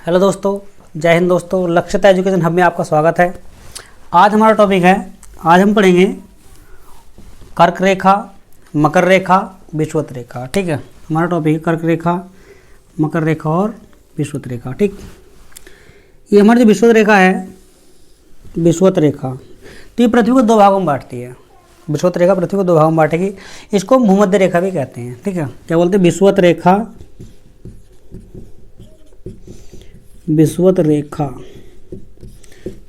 Hello दोस्तों, जय हिंद दोस्तों। लक्ष्यता एजुकेशन हब में आपका स्वागत है। आज हमारा टॉपिक है, आज हम पढ़ेंगे कर्क रेखा, मकर रेखा, विषुवत रेखा। ठीक है, हमारा टॉपिक है कर्क रेखा, मकर रेखा और विषुवत रेखा। ठीक, ये हमारी जो विषुवत रेखा है, विषुवत रेखा, तो ये पृथ्वी को दो भागों में बांटती है। विषुवत रेखा पृथ्वी को दो भागों में बांटेगी। इसको भूमध्य रेखा भी कहते हैं। ठीक है, क्या बोलते हैं? विषुवत रेखा, विषुवत रेखा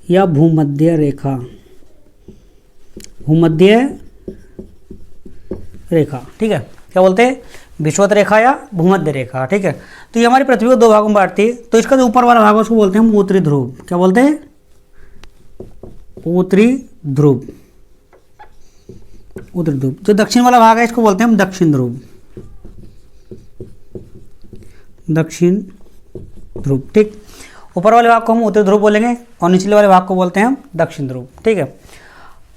या भूमध्य रेखा, भूमध्य रेखा। ठीक है, क्या बोलते हैं? विषुवत रेखा या भूमध्य रेखा। ठीक है, तो ये हमारी पृथ्वी को दो भागों में बांटती है। तो इसका जो ऊपर वाला भाग है उसको बोलते हैं हम उत्तरी ध्रुव। क्या बोलते हैं? उत्तरी ध्रुव। उत्तरी ध्रुव। जो दक्षिण वाला भाग है इसको बोलते हैं हम दक्षिण ध्रुव। दक्षिण ध्रुव। ठीक, ऊपर वाले भाग को हम उत्तरी ध्रुव बोलेंगे और निचले वाले भाग को बोलते हैं हम दक्षिण ध्रुव। ठीक है,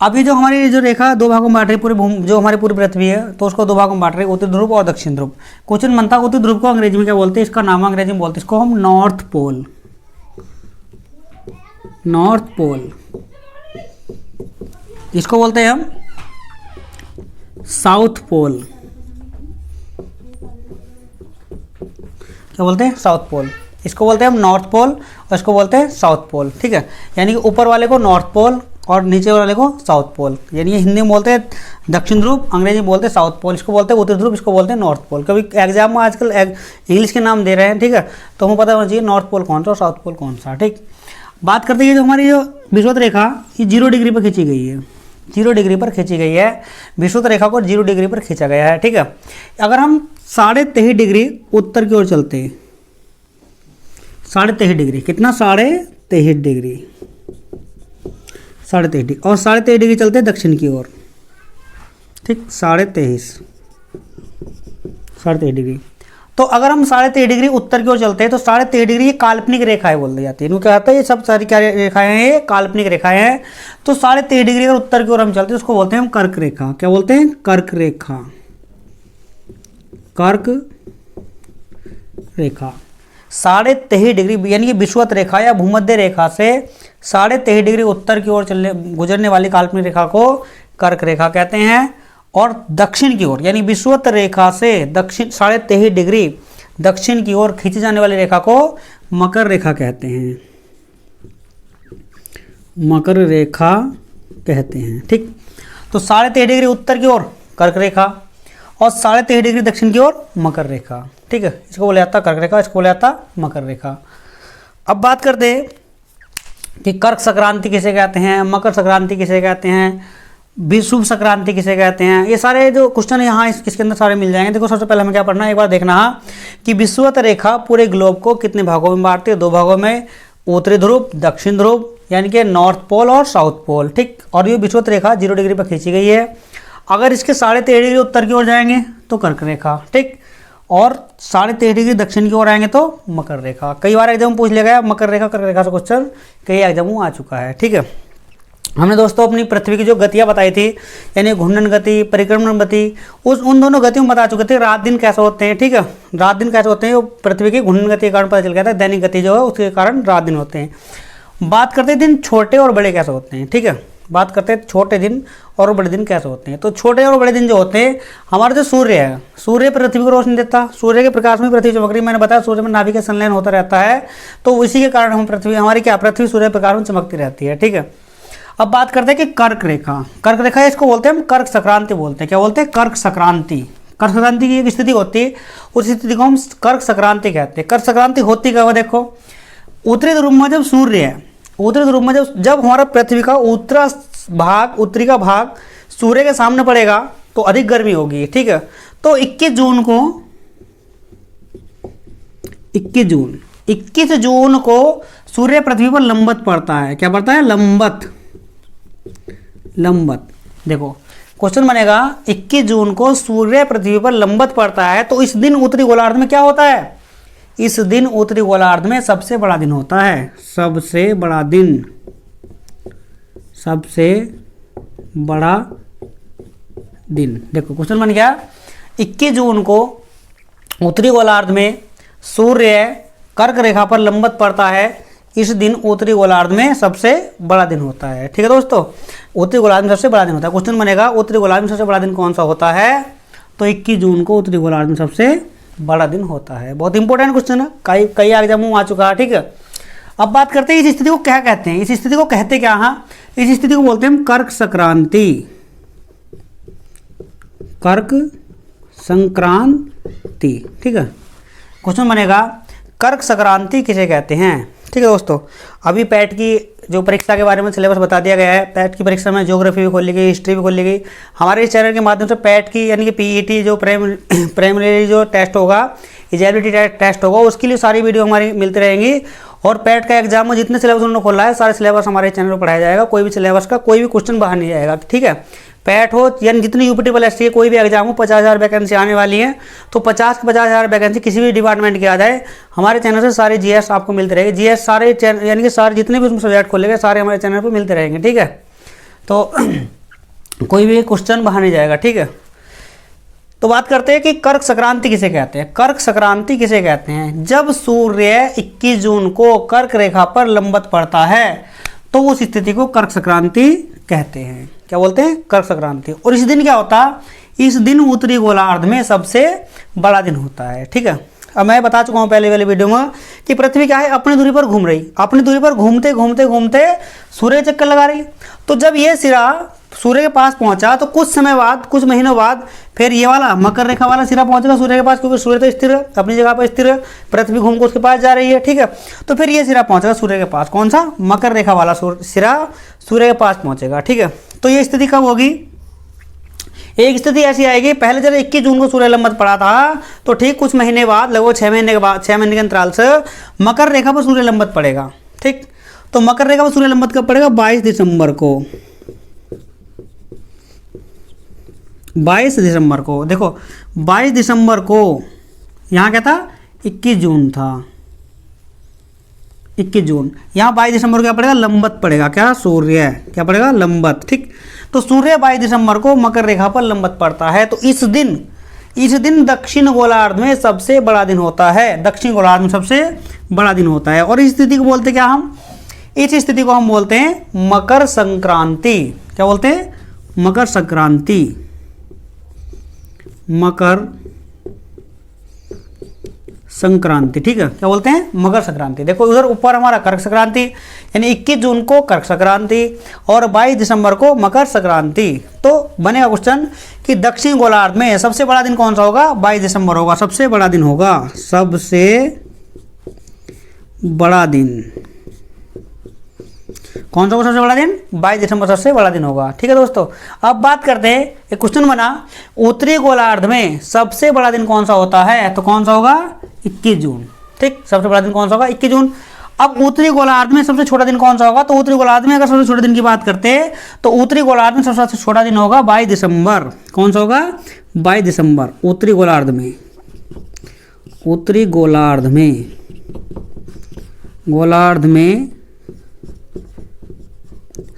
अभी जो हमारी जो रेखा दो भागों में बांट रही है, जो हमारी पूरी पृथ्वी है, तो उसको दो भागों में बांट रहे हैं, उत्तरी ध्रुव और दक्षिण ध्रुव। क्वेश्चन बनता है उत्तरी ध्रुव को अंग्रेजी में क्या बोलते हैं? इसका नाम अंग्रेजी में बोलते हैं इसको हम नॉर्थ पोल। North pole. इसको बोलते हैं हम साउथ पोल। क्या बोलते हैं? South pole. इसको बोलते हैं हम नॉर्थ पोल और इसको बोलते हैं साउथ पोल। ठीक है, यानी कि ऊपर वाले को नॉर्थ पोल और नीचे वाले को साउथ पोल। यानी ये हिंदी में बोलते हैं दक्षिण ध्रुव, अंग्रेजी में बोलते हैं साउथ पोल। इसको बोलते हैं उत्तरी ध्रुव, इसको बोलते हैं नॉर्थ पोल। कभी एग्जाम में आजकल इंग्लिश के नाम दे रहे हैं। ठीक है, तो हमें पता होना चाहिए नॉर्थ पोल कौन सा और साउथ पोल कौन सा। ठीक, बात करते हैं जो हमारी जो विषुवत रेखा ये 0 डिग्री पर खींची गई है। 0 डिग्री पर खींची गई है। विषुवत रेखा को 0 डिग्री पर खींचा गया है। ठीक है, अगर हम 23.5 डिग्री उत्तर की ओर चलते हैं, 23.5 डिग्री, कितना? 23.5 डिग्री, 23.5 डिग्री, और 23.5 डिग्री चलते हैं दक्षिण की ओर। ठीक, 23.5 डिग्री। तो अगर हम 23.5 डिग्री उत्तर की ओर चलते हैं तो 23.5 डिग्री ये काल्पनिक रेखाएं बोल दी जाती है। इनको क्या कहता है? ये सब सारी क्या रेखाएं हैं? ये काल्पनिक रेखाएं हैं। तो 23.5 डिग्री अगर उत्तर की ओर हम चलते हैं उसको बोलते हैं हम कर्क रेखा। क्या बोलते हैं? कर्क रेखा। कर्क रेखा 23.5 डिग्री यानी कि विषुवत रेखा या भूमध्य रेखा से 23.5 डिग्री उत्तर की ओर गुजरने वाली काल्पनिक रेखा को कर्क रेखा कहते हैं। और दक्षिण की ओर यानी विषुवत रेखा से दक्षिण 23.5 डिग्री दक्षिण की ओर खींची जाने वाली रेखा को मकर रेखा कहते हैं। मकर रेखा कहते हैं। ठीक, तो 23.5 डिग्री उत्तर की ओर कर्क रेखा और 23.5 डिग्री दक्षिण की ओर मकर रेखा। ठीक है, इसको बोला जाता कर्क रेखा, इसको बोला जाता मकर रेखा। अब बात करते हैं कि कर्क संक्रांति किसे कहते हैं, मकर संक्रांति किसे कहते हैं, विषुव संक्रांति किसे कहते हैं। ये सारे जो क्वेश्चन यहाँ इसके अंदर सारे मिल जाएंगे। देखो, सबसे पहले हमें क्या पढ़ना है, एक बार देखना कि विषुवत रेखा पूरे ग्लोब को कितने भागों में बांटती है? 2 भागों में, उत्तरी ध्रुव, दक्षिण ध्रुव, यानी कि नॉर्थ पोल और साउथ पोल। ठीक, और ये विषुवत रेखा 0 डिग्री पर खींची गई है। अगर इसके 23.5 डिग्री उत्तर की ओर जाएंगे तो कर्क रेखा। ठीक, और 23.5 डिग्री दक्षिण की ओर आएंगे तो मकर रेखा। कई बार एग्जाम पूछ लिया गया मकर रेखा कर्क रेखा से क्वेश्चन कई एग्जामों आ चुका है। ठीक है, हमने दोस्तों अपनी पृथ्वी की जो गतियां बताई थी, यानी घूर्णन गति, परिक्रमण गति, उन दोनों गतियों में बता चुके थे रात दिन कैसे होते हैं। ठीक है, रात दिन कैसे होते हैं, वो पृथ्वी की घूर्णन गति के कारण पता चल गया था। दैनिक गति जो है उसके कारण रात दिन होते हैं। बात करते हैं दिन छोटे और बड़े कैसे होते हैं। ठीक है, बात करते हैं छोटे दिन और बड़े दिन कैसे होते हैं। तो छोटे और बड़े दिन जो होते हैं, हमारा जो सूर्य है, सूर्य पृथ्वी को रोशनी देता, सूर्य के प्रकाश में पृथ्वी चमक रही। मैंने बताया सूर्य में नाभि का संलयन होता रहता है, तो इसी के कारण हम हमारी क्या पृथ्वी सूर्य प्रकाश में चमकती रहती है। ठीक है, अब बात करते हैं कि कर्क रेखा। कर्क रेखा इसको बोलते हैं हम कर्क संक्रांति बोलते हैं। क्या बोलते हैं? कर्क संक्रांति। कर्क संक्रांति की एक स्थिति होती है, उस स्थिति को हम कर्क संक्रांति कहते हैं। कर्क संक्रांति होती क्या? देखो, उत्तरी ध्रुव में जब सूर्य है, उत्तरी ध्रुव में जब हमारा पृथ्वी का उत्तरी का भाग सूर्य के सामने पड़ेगा तो अधिक गर्मी होगी। ठीक है, तो 21 जून को सूर्य पृथ्वी पर लंबत पड़ता है। क्या पड़ता है? लंबत। देखो, क्वेश्चन बनेगा 21 जून को सूर्य पृथ्वी पर लंबत पड़ता है, तो इस दिन उत्तरी गोलार्ध में क्या होता है? इस दिन उत्तरी गोलार्ध में सबसे बड़ा दिन होता है। सबसे बड़ा दिन, सबसे बड़ा दिन। देखो, क्वेश्चन बन गया 21 जून को उत्तरी गोलार्ध में सूर्य कर्क रेखा पर लंबवत पड़ता है, इस दिन उत्तरी गोलार्ध में सबसे बड़ा दिन होता है। ठीक है दोस्तों, उत्तरी गोलार्ध में सबसे बड़ा दिन होता है। क्वेश्चन बनेगा उत्तरी गोलार्ध में सबसे बड़ा दिन कौन सा होता है, तो 21 जून को उत्तरी गोलार्ध में सबसे बड़ा दिन होता है। बहुत इंपॉर्टेंट क्वेश्चन है, कई एग्जामों में आ चुका है। ठीक है, अब बात करते हैं इस स्थिति को क्या कहते हैं। इस स्थिति को कहते क्या, हाँ इस स्थिति को बोलते हैं कर्क संक्रांति। कर्क संक्रांति, ठीक है। क्वेश्चन बनेगा कर्क संक्रांति किसे कहते हैं। ठीक है दोस्तों, अभी पैट की जो परीक्षा के बारे में सिलेबस बता दिया गया है। पैट की परीक्षा में ज्योग्राफी भी खोली गई, हिस्ट्री भी खोली गई। हमारे इस चैनल के माध्यम से पैट की यानी कि पीईटी जो प्राइमरी जो टेस्ट होगा, एलिजिबिलिटी टेस्ट होगा, उसके लिए सारी वीडियो हमारी मिलती रहेंगी। और पैट का एग्जाम में जितने सिलेबस उन्होंने खोला है, सारे सिलेबस हमारे चैनल पर पढ़ाया जाएगा। कोई भी सिलेबस का कोई भी क्वेश्चन बाहर नहीं जाएगा। ठीक है, पैट हो यानी जितनी यूपी ट्रिपल एसटी कोई भी एग्जाम हो, 50,000 वैकेंसी आने वाली है। तो 50 की 50,000 वैकेंसी किसी भी डिपार्टमेंट की आ जाए, हमारे चैनल से सारी जीएस आपको मिलती रहेगी। जीएस सारे यानी कि सारे जितने भी उसमें सब्जेक्ट खोलेंगे सारे हमारे चैनल पर मिलते रहेंगे। ठीक है, तो कोई भी क्वेश्चन बाहर नहीं जाएगा। ठीक है, तो बात करते हैं कि कर्क संक्रांति किसे कहते हैं। कर्क संक्रांति किसे कहते हैं, जब सूर्य 21 जून को कर्क रेखा पर लंबवत पड़ता है तो उस स्थिति को कर्क संक्रांति कहते हैं। क्या बोलते हैं, कर्क संक्रांति। और इस दिन क्या होता, इस दिन उत्तरी गोलार्ध में सबसे बड़ा दिन होता है। ठीक है, अब मैं बता चुका हूँ पहले वाले वीडियो में कि पृथ्वी क्या है, अपनी दूरी पर घूम रही, अपनी दूरी पर घूमते घूमते घूमते सूर्य चक्कर लगा रही। तो जब ये सिरा सूर्य के पास पहुंचा तो कुछ समय बाद, कुछ महीनों बाद फिर ये वाला मकर रेखा वाला सिरा पहुंचेगा सूर्य के पास, क्योंकि सूर्य तो स्थिर है, अपनी जगह पर स्थिर है, पृथ्वी घूम को उसके पास जा रही है। ठीक है, तो फिर ये सिरा पहुंचेगा सूर्य के पास, कौन सा, मकर रेखा वाला सिरा सूर्य के पास पहुंचेगा। ठीक है, तो ये स्थिति कब होगी, एक स्थिति ऐसी आएगी, पहले जब 21 जून को सूर्य लंबवत पड़ा था तो ठीक कुछ महीने बाद, लगभग 6 महीने के बाद, 6 महीने के अंतराल से मकर रेखा पर सूर्य लंबवत पड़ेगा। ठीक, तो मकर रेखा पर सूर्य लंबवत कब पड़ेगा, 22 दिसंबर को। 22 दिसंबर को, देखो 22 दिसंबर को, यहाँ क्या था, 21 जून था, 21 जून, यहाँ 22 दिसंबर को क्या पड़ेगा, लंबवत पड़ेगा। क्या, सूर्य क्या पड़ेगा, लंबवत। ठीक, तो सूर्य 22 दिसंबर को मकर रेखा पर लंबवत पड़ता है। तो इस दिन दक्षिण गोलार्ध में सबसे बड़ा दिन होता है, दक्षिण गोलार्ध में सबसे बड़ा दिन होता है। और इस स्थिति को बोलते क्या हम, इस स्थिति को हम बोलते हैं मकर संक्रांति। क्या बोलते हैं, मकर संक्रांति। मकर संक्रांति, ठीक है, क्या बोलते हैं, मकर संक्रांति। देखो उधर ऊपर हमारा कर्क संक्रांति, यानी 21 जून को कर्क संक्रांति और 22 दिसंबर को मकर संक्रांति। तो बनेगा क्वेश्चन कि दक्षिण गोलार्ध में सबसे बड़ा दिन कौन सा होगा, 22 दिसंबर होगा, सबसे बड़ा दिन होगा, सबसे बड़ा दिन कौन सा होगा, सबसे बड़ा दिन 22 दिसंबर सबसे बड़ा दिन होगा। ठीक है दोस्तों, अब बात करते हैं, एक क्वेश्चन बना, उत्तरी गोलार्ध में सबसे बड़ा दिन कौन सा होता है, तो कौन सा होगा, 21 जून। ठीक, सबसे बड़ा दिन कौन सा होगा, 21 जून। अब उत्तरी गोलार्ध में सबसे छोटा दिन कौन सा होगा, तो उत्तरी गोलार्ध में अगर सबसे छोटे दिन की बात करते हैं तो उत्तरी गोलार्ध में सबसे छोटा दिन होगा 22 दिसंबर। कौन सा होगा, 22 दिसंबर उत्तरी गोलार्ध में। उत्तरी गोलार्ध में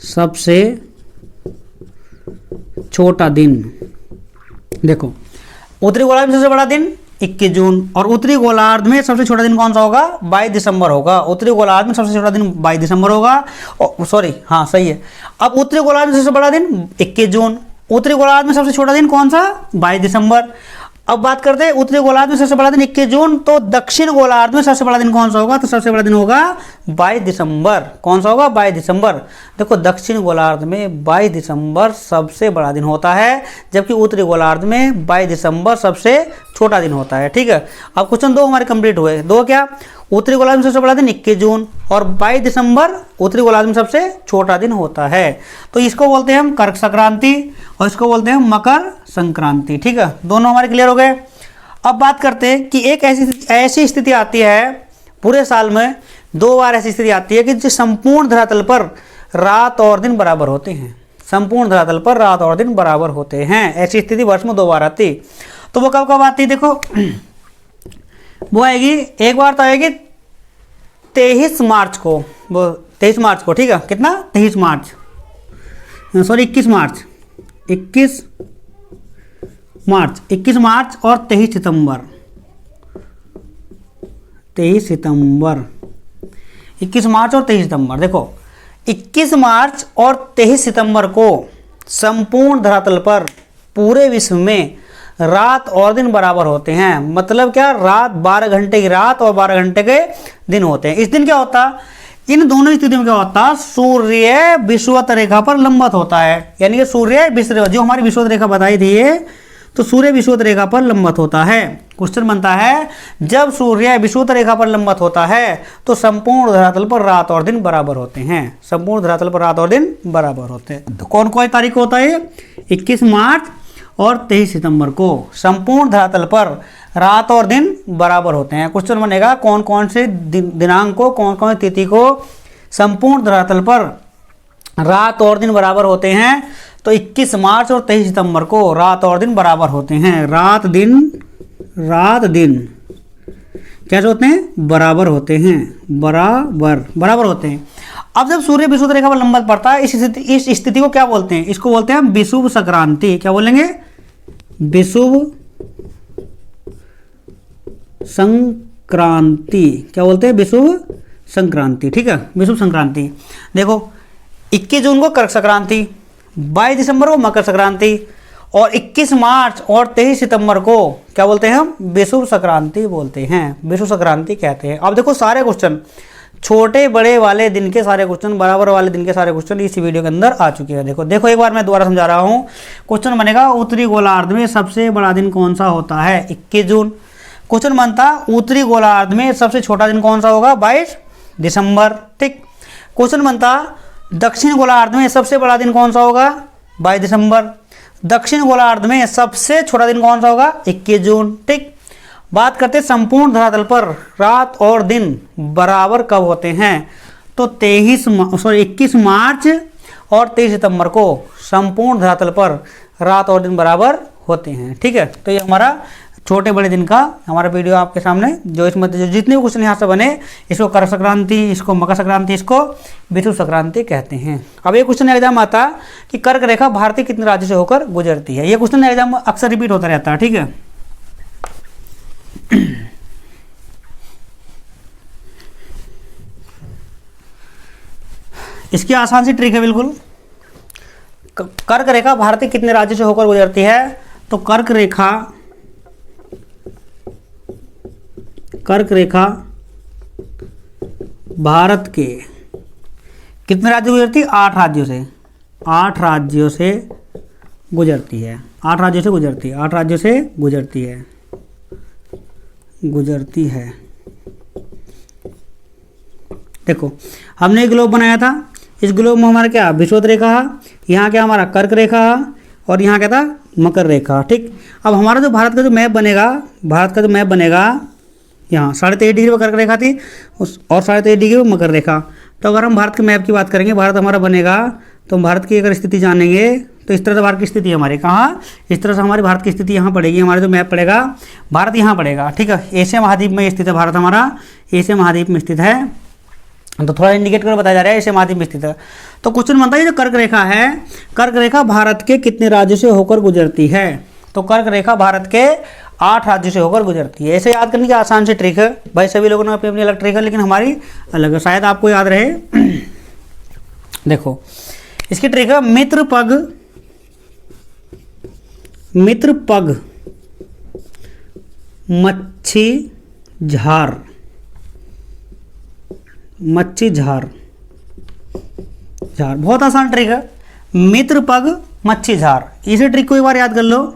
सबसे छोटा दिन, देखो उत्तरी गोलार्ध में सबसे बड़ा दिन 21 जून और उत्तरी गोलार्ध में सबसे छोटा दिन कौन सा होगा, 22 दिसंबर होगा। उत्तरी गोलार्ध में सबसे छोटा दिन 22 दिसंबर होगा, सॉरी हाँ सही है। अब उत्तरी गोलार्ध में सबसे बड़ा दिन 21 जून, उत्तरी गोलार्ध में सबसे छोटा दिन कौन सा, 22 दिसंबर। अब बात करते हैं उत्तरी गोलार्ध में सबसे बड़ा दिन 21 जून, तो दक्षिण गोलार्ध में सबसे बड़ा दिन कौन सा होगा, तो सबसे बड़ा दिन होगा 22 दिसंबर। कौन सा होगा, 22 दिसंबर। देखो दक्षिण गोलार्ध में 22 दिसंबर सबसे बड़ा दिन होता है, जबकि उत्तरी गोलार्ध में 22 दिसंबर सबसे छोटा दिन होता है। ठीक है, अब क्वेश्चन 2 हमारे कंप्लीट हुए। 2 क्या, उत्तरी गोलार्ध में सबसे बड़ा दिन 21 जून और 22 दिसंबर उत्तरी गोलार्ध में सबसे छोटा दिन होता है। तो इसको बोलते हैं हम कर्क संक्रांति और इसको बोलते हैं मकर संक्रांति। ठीक है, दोनों हमारे क्लियर हो गए। अब बात करते हैं कि एक ऐसी स्थिति आती है पूरे साल में 2 बार ऐसी स्थिति आती है कि जो संपूर्ण धरातल पर रात और दिन बराबर होते हैं। संपूर्ण धरातल पर रात और दिन बराबर होते हैं, ऐसी स्थिति वर्ष में 2 बार आती। तो वो कब कब आती है, देखो वो आएगी, एक बार तो आएगी 23 मार्च को, वो 23 मार्च को। ठीक है, कितना, 23 मार्च, सॉरी 21 मार्च, 21 मार्च और 23 सितंबर, 23 सितंबर, 21 मार्च और 23 सितंबर। देखो 21 मार्च और 23 सितंबर को संपूर्ण धरातल पर पूरे विश्व में रात और दिन बराबर होते हैं। मतलब क्या, रात 12 घंटे की रात और 12 घंटे के दिन होते हैं। इस दिन क्या होता, इन दोनों स्थितियों में क्या होता, सूर्य विषुवत रेखा पर लंबवत होता है। यानी कि सूर्य जो हमारी विषुवत रेखा बताई थी ये, तो सूर्य विषुवत रेखा पर लंबवत होता है। क्वेश्चन बनता है, जब सूर्य विषुवत रेखा पर लंबवत होता है तो संपूर्ण धरातल पर रात और दिन बराबर होते हैं। संपूर्ण धरातल पर रात और दिन बराबर होते हैं। तो कौन कौन तारीख को होता है, 21 मार्च और 23 सितंबर को संपूर्ण धरातल पर रात और दिन बराबर होते हैं। क्वेश्चन बनेगा, कौन कौन से दिनांक को, कौन कौन सी तिथि को संपूर्ण धरातल पर रात और दिन बराबर होते हैं। तो 21 मार्च और 23 सितंबर को रात और दिन बराबर होते हैं। रात दिन कैसे होते हैं, बराबर होते हैं, बराबर होते हैं। अब जब सूर्य विषुवत रेखा पर लंबवत पड़ता है, इस स्थिति को क्या बोलते हैं, इसको बोलते हैं विषुव संक्रांति। क्या बोलेंगे, विषुव संक्रांति। क्या बोलते हैं, विषुव संक्रांति। ठीक है, विषुव संक्रांति। देखो 21 जून को कर्क संक्रांति, 22 दिसंबर को मकर संक्रांति और 21 मार्च और 23 सितंबर को क्या बोलते हैं हम, विषुव संक्रांति बोलते हैं, विषुव संक्रांति कहते हैं। अब देखो सारे क्वेश्चन, छोटे बड़े वाले दिन के सारे क्वेश्चन, बराबर वाले दिन के सारे क्वेश्चन इस वीडियो के अंदर आ चुके हैं। देखो एक बार मैं दोबारा समझा रहा हूँ। क्वेश्चन बनेगा, उत्तरी गोलार्ध में सबसे बड़ा दिन कौन सा होता है, 21 जून। क्वेश्चन बनता, उत्तरी गोलार्ध में सबसे छोटा दिन कौन सा होगा, 22 दिसंबर। ठीक। क्वेश्चन बनता, दक्षिण गोलार्ध में सबसे बड़ा दिन कौन सा होगा, 22 दिसंबर। दक्षिण गोलार्ध में सबसे छोटा दिन कौन सा होगा, 21 जून। ठीक। बात करते संपूर्ण धरातल पर रात और दिन बराबर कब होते हैं, तो 21 मार्च और 23 सितंबर को संपूर्ण धरातल पर रात और दिन बराबर होते हैं। ठीक है, तो ये हमारा छोटे बड़े दिन का हमारा वीडियो आपके सामने, जो इसमें जो जितने भी क्वेश्चन यहाँ से बने, इसको कर्क संक्रांति, इसको मकर संक्रांति, इसको विषुव संक्रांति कहते हैं। अब ये क्वेश्चन एग्जाम आता कि कर्क रेखा भारत के कितने राज्यों से होकर गुजरती है। ये क्वेश्चन एग्जाम अक्सर रिपीट होता रहता है। ठीक है, इसकी आसान सी ट्रिक है बिल्कुल। कर्क रेखा भारत के कितने राज्यों से होकर गुजरती है, तो कर्क रेखा भारत के कितने राज्यों से गुजरती है, 8 राज्यों से, 8 राज्यों से गुजरती है, 8 राज्यों से गुजरती है, 8 राज्यों से गुजरती है। देखो हमने एक ग्लोब बनाया था, इस ग्लोब में हमारा क्या, विषुवत रेखा, यहाँ क्या हमारा कर्क रेखा और यहाँ क्या था, मकर रेखा। ठीक। अब हमारा जो भारत का जो मैप बनेगा, यहाँ 23.5 डिग्री पर कर्क रेखा थी और 23.5 डिग्री पर मकर रेखा। तो अगर हम भारत के मैप की बात करेंगे, भारत हमारा बनेगा, तो हम भारत की अगर स्थिति जानेंगे तो इस तरह से भारत की स्थिति हमारे कहाँ, इस तरह से हमारी भारत की स्थिति यहाँ पड़ेगी। हमारा जो मैप पड़ेगा, भारत यहाँ पड़ेगा। ठीक है, एशिया महाद्वीप में स्थित है भारत, हमारा एशिया महाद्वीप में स्थित है। तो थोड़ा इंडिकेट कर बताया जा रहा है, एशिया महाद्वीप में स्थित है। तो क्वेश्चन बनता है, जो कर्क रेखा है, कर्क रेखा भारत के कितने राज्यों से होकर गुजरती है, तो कर्क रेखा भारत के 8 राज्यों से होकर गुजरती है। ऐसे याद करने की आसान सी ट्रिक है भाई, सभी लोगों ने अपनी अपनी अलग ट्रिक है, लेकिन हमारी अलग है, शायद आपको याद रहे। देखो इसकी ट्रिक है, मित्र पग मच्छी झार, बहुत आसान ट्रिक है, मित्र पग मच्छी झार। इसी ट्रिक को एक बार याद कर लो।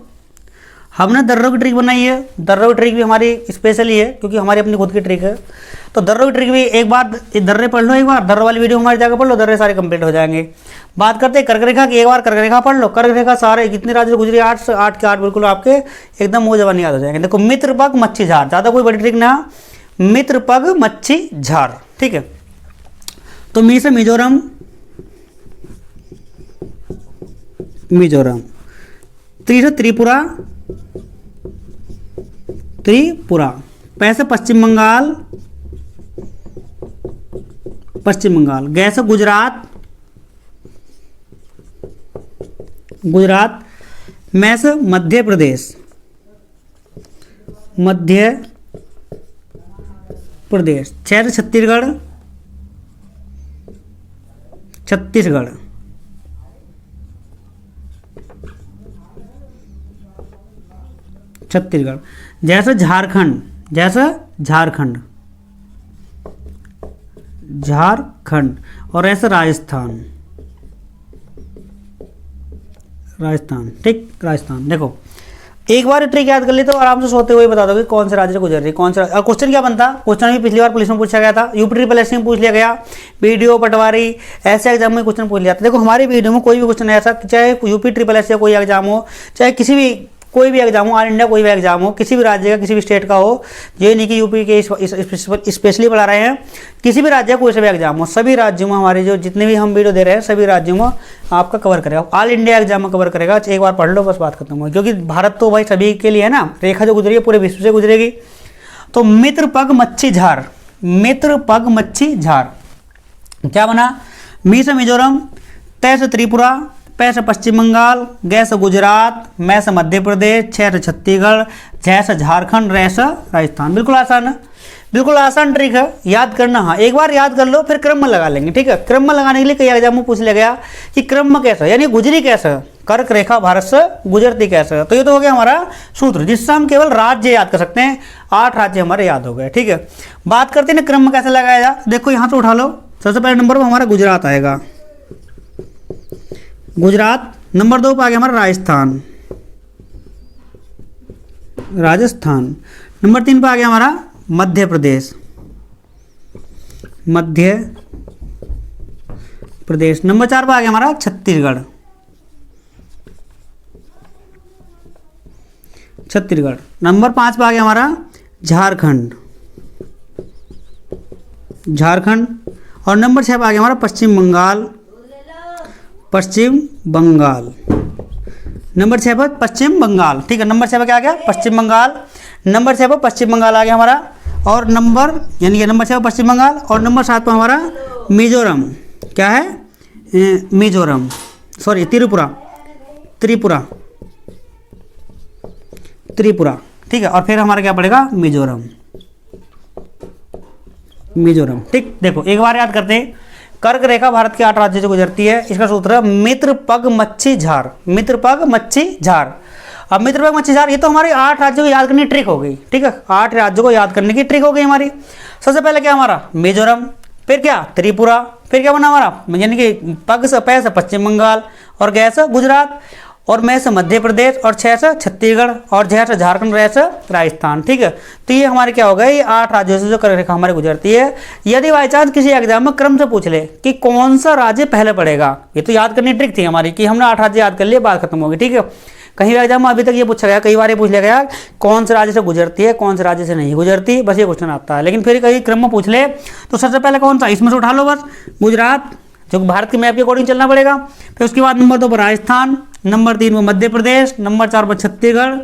हमने दर्रों की ट्रिक बनाई है, दर्रों की ट्रिक भी हमारी स्पेशल ही है क्योंकि हमारी अपनी खुद की ट्रिक है। तो दर्रों की ट्रिक भी एक बार दर्रे पढ़ लो, एक बार दर्रों वाली वीडियो हमारी जाकर पढ़ लो, दर्रे सारे कंप्लीट हो जाएंगे। बात करते हैं कर्क रेखा की, एक बार कर्क रेखा पढ़ लो, कर्क रेखा सारे कितने राज्य गुजरी, 8 के 8 बिल्कुल आपके एकदम मुँह जबानी याद हो जाएंगे। देखो मित्र पग मच्छी झार, ज़्यादा कोई बड़ी ट्रिक ना, मित्र पग मच्छी झार। ठीक है, तो मी से मिजोरम, त्री से त्रिपुरा, पै से पश्चिम बंगाल, गै से गुजरात, मैं से मध्य प्रदेश। 6 से छत्तीसगढ़, छत्तीसगढ़। छत्तीसगढ़। जैसे झारखंड, जैसे झारखंड, झारखंड। और ऐसे राजस्थान, राजस्थान। ठीक, राजस्थान। देखो एक बार ट्रिक याद कर ली तो आराम से सोते हुए बता दोगे कौन से राज्य से गुजर रही है, कौन सा। और क्वेश्चन क्या बनता, क्वेश्चन भी पिछली बार पुलिस में पूछा गया था, यूपी ट्रिपल एससी में पूछ लिया गया, बीडीओ पटवारी ऐसे एग्जाम में क्वेश्चन पूछ लिया था। देखो हमारी वीडियो में कोई भी क्वेश्चन ऐसा, चाहे यूपी ट्रिपल एससी का कोई एग्जाम हो, चाहे किसी भी कोई भी एग्जाम हो, ऑल इंडिया कोई भी एग्जाम हो, किसी भी राज्य का, किसी भी स्टेट का हो, ये नहीं कि यूपी के स्पेशली पढ़ा रहे हैं, किसी भी राज्य का कोई सा भी एग्जाम हो, सभी राज्यों में हमारे जो जितने भी हम वीडियो दे रहे हैं सभी राज्यों में आपका कवर करेगा, ऑल इंडिया एग्जाम में कवर करेगा। एक बार पढ़ लो बस बात खत्म हो, क्योंकि भारत तो भाई सभी के लिए है ना, रेखा जो गुजरी है पूरे विश्व से गुजरेगी। तो मित्र पग मच्छी झार, मित्र पग मच्छी झार क्या बना, मी से मिजोरम, तय से त्रिपुरा, पै से पश्चिम बंगाल, गै से गुजरात, मै से मध्य प्रदेश, छह से छत्तीसगढ़, झ से झारखंड, रै से राजस्थान। बिल्कुल आसान है, बिल्कुल आसान ट्रिक है, याद करना। हाँ एक बार याद कर लो फिर क्रम में लगा लेंगे। ठीक है, क्रम में लगाने के लिए कई एग्जाम में पूछ लिया गया कि क्रम में कैसा, यानी गुजरी कैसे, कर्क रेखा भारत से गुजरती कैसे। तो ये तो हो गया हमारा सूत्र जिससे हम केवल राज्य याद कर सकते हैं। 8 राज्य हमारे याद हो गए। ठीक है, बात करते हैं ना क्रम में कैसे लगाया जाए। देखो यहाँ से उठा लो, सबसे पहले नंबर पर हमारा गुजरात आएगा, गुजरात। नंबर 2 पर आ गया हमारा राजस्थान, राजस्थान। नंबर 3 पर आ गया हमारा मध्य प्रदेश, मध्य प्रदेश। नंबर 4 पर आ गया हमारा छत्तीसगढ़, छत्तीसगढ़। नंबर 5 पर आ गया हमारा झारखंड, झारखंड। और नंबर 6 पर आ गया हमारा पश्चिम बंगाल, पश्चिम बंगाल। नंबर 6 पर पश्चिम बंगाल। ठीक है, नंबर 6 पर क्या आ गया, पश्चिम बंगाल। नंबर 6 पर पश्चिम बंगाल आ गया हमारा। और नंबर यानी कि नंबर 6 पर पश्चिम बंगाल। और नंबर 7 पर हमारा मिजोरम, क्या है, मिजोरम, सॉरी त्रिपुरा, त्रिपुरा, त्रिपुरा। ठीक है, और फिर हमारा क्या पड़ेगा, मिजोरम, मिजोरम। ठीक, देखो एक बार याद करते हैं। कर्क रेखा भारत के 8 राज्यों से गुजरती है। इसका सूत्र है मित्र पग मच्छी झार, मित्र पग मच्छी झार। अब मित्र पग मच्छी झार ये तो हमारे 8 राज्यों को याद करने की ट्रिक हो गई। ठीक है, 8 राज्यों को याद करने की ट्रिक हो गई हमारी। सबसे पहले क्या हमारा मिजोरम, फिर क्या त्रिपुरा, फिर क्या बना हमारा, यानी कि पग से पै से पश्चिम बंगाल, और गै से गुजरात, और मैं से मध्य प्रदेश, और 6 से छत्तीसगढ़, और झ से झारखंड, रै से राजस्थान। ठीक है, तो ये हमारे क्या हो गए, ये 8 राज्यों से जो कर्क रेखा हमारी गुजरती है। यदि बाई चांस किसी एग्जाम में क्रम से पूछ ले कि कौन सा राज्य पहले पड़ेगा, ये तो याद करनी ट्रिक थी हमारी कि हमने 8 राज्य याद कर लिए, बात खत्म होगी। ठीक है, कहीं एग्जाम में अभी तक ये पूछा गया, कई बार ये पूछ लिया गया कौन से राज्य से गुजरती है, कौन से राज्य से नहीं गुजरती, बस ये क्वेश्चन आता है। लेकिन फिर कहीं क्रम में पूछ ले तो सबसे पहले कौन सा, इसमें से उठा लो बस, गुजरात, जो भारत के मैप के अकॉर्डिंग चलना पड़ेगा। फिर उसके बाद नंबर 2 पर राजस्थान, नंबर 3 पर मध्य प्रदेश, नंबर 4 पर छत्तीसगढ़,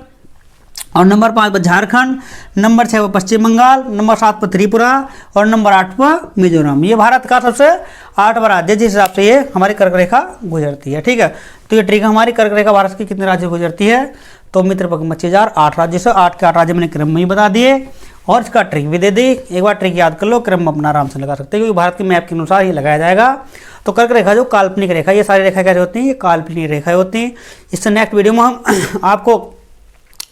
और नंबर 5 पर झारखंड, नंबर 6 पर पश्चिम बंगाल, नंबर 7 पर त्रिपुरा, और नंबर 8 पर मिजोरम। ये भारत का सबसे 8वां राज्य जिस हिसाब से ये हमारी कर्क रेखा गुजरती है। ठीक है, तो ये ट्रिक हमारी कर्क रेखा भारत की कितने राज्य गुजरती है, तो मित्र पग मच्छी झार 8 राज्य से, 8 के 8 राज्य मैंने क्रम में ही बता दिए, और इसका ट्रिक भी दे दी। एक बार ट्रिक याद कर लो, क्रम अपना आराम से लगा सकते हैं, क्योंकि भारत के मैप के अनुसार ये लगाया जाएगा। तो कर्क रेखा जो काल्पनिक रेखा, ये सारी रेखा कैसे होती हैं, ये काल्पनिक रेखाएं होती हैं। इससे नेक्स्ट वीडियो में हम आपको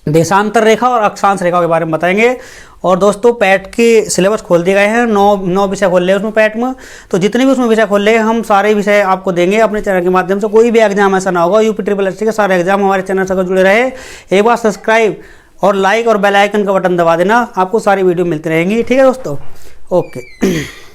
देशांतर रेखा और अक्षांश रेखा के बारे में बताएंगे। और दोस्तों पैट के सिलेबस खोल दिए गए हैं, 9 विषय खोल रहे हैं उसमें पैट में, तो जितने भी उसमें विषय खोल रहे हैं हम सारे विषय आपको देंगे अपने चैनल के माध्यम से। कोई भी एग्जाम ऐसा ना होगा, यूपी ट्रिपल एससी के सारे एग्जाम हमारे चैनल से जुड़े रहे। एक बार सब्सक्राइब और लाइक और बेल आइकन का बटन दबा देना, आपको सारी वीडियो मिलती रहेंगी। ठीक है दोस्तों, ओके।